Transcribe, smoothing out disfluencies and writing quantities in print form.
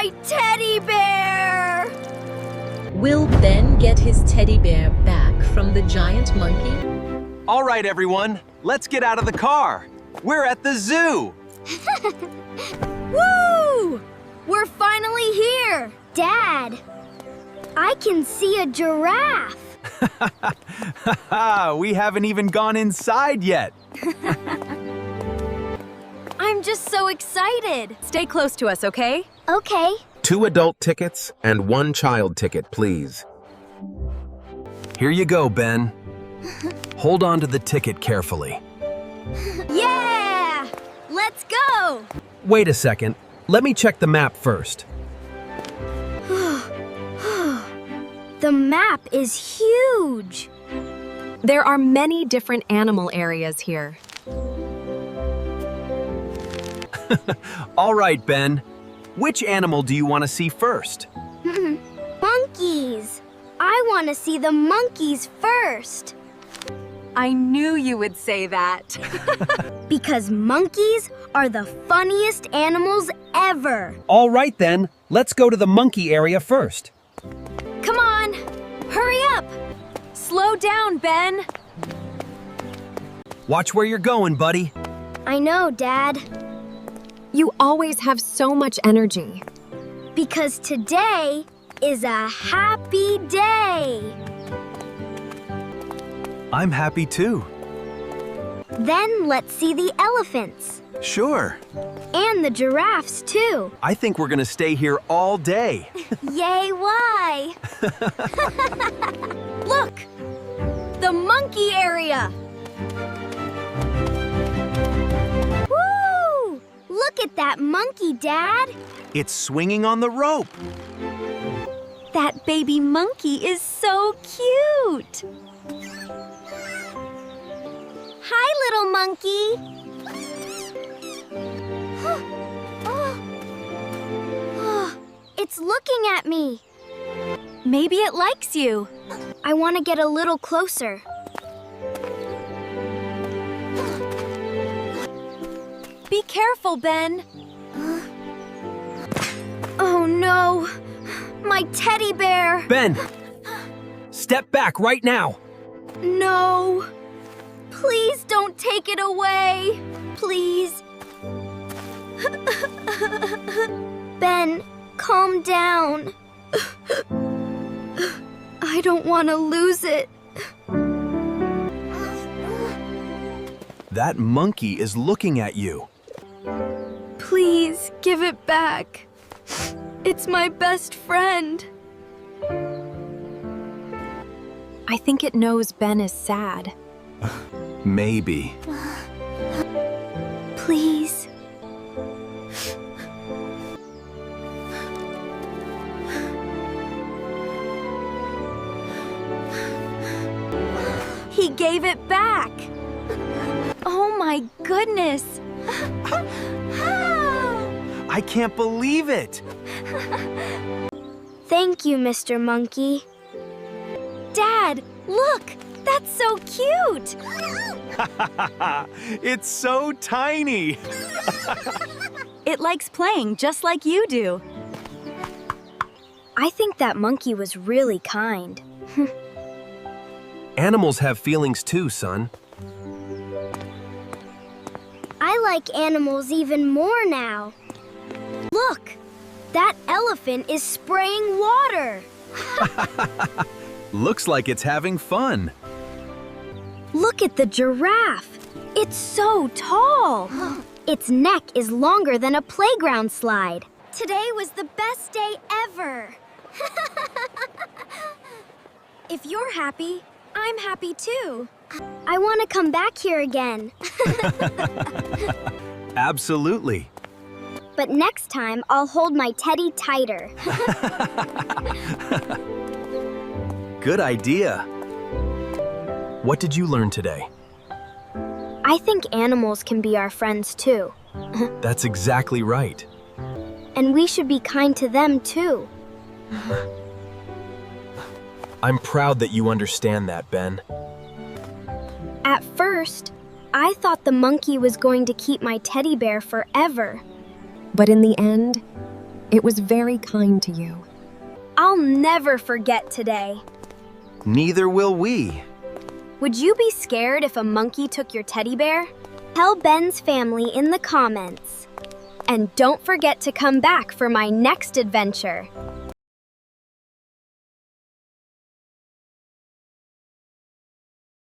My teddy bear! Will Ben get his teddy bear back from the giant monkey? All right, everyone, let's get out of the car. We're at the zoo. Woo! We're finally here! Dad, I can see a giraffe. We haven't even gone inside yet. I'm just so excited. Stay close to us, okay? Okay. 2 adult tickets and 1 child ticket, please. Here you go, Ben. Hold on to the ticket carefully. Yeah! Let's go! Wait a second. Let me check the map first. The map is huge. There are many different animal areas here. All right, Ben. Which animal do you want to see first? Monkeys. I want to see the monkeys first. I knew you would say that. Because monkeys are the funniest animals ever. All right, then. Let's go to the monkey area first. Come on, hurry up. Slow down, Ben. Watch where you're going, buddy. I know, Dad. You always have so much energy. Because today is a happy day. I'm happy too. Then let's see the elephants. Sure. And the giraffes, too. I think we're gonna stay here all day. Yay, why? Look! The monkey area! Woo! Look at that monkey, Dad! It's swinging on the rope. That baby monkey is so cute. Hi, little monkey! It's looking at me. Maybe it likes you. I want to get a little closer. Be careful, Ben. Oh no! My teddy bear! Ben, step back right now. No! Please don't take it away! Please! Ben, calm down. I don't want to lose it. That monkey is looking at you. Please give it back. It's my best friend. I think it knows Ben is sad. Maybe. Please. He gave it back. Oh my goodness. I can't believe it. Thank you, Mr. Monkey. Dad, look! That's so cute! It's so tiny. It likes playing just like you do. I think that monkey was really kind. Animals have feelings too, son. I like animals even more now. Look! That elephant is spraying water. Looks like it's having fun. Look at the giraffe. It's so tall. Its neck is longer than a playground slide. Today was the best day ever. If you're happy, I'm happy too. I want to come back here again. Absolutely. But next time, I'll hold my teddy tighter. Good idea. What did you learn today? I think animals can be our friends too. That's exactly right. And we should be kind to them too. I'm proud that you understand that, Ben. At first, I thought the monkey was going to keep my teddy bear forever. But in the end, It was very kind to you. I'll never forget today. Neither will we. Would you be scared if a monkey took your teddy bear? Tell Ben's family in the comments. And don't forget to come back for my next adventure.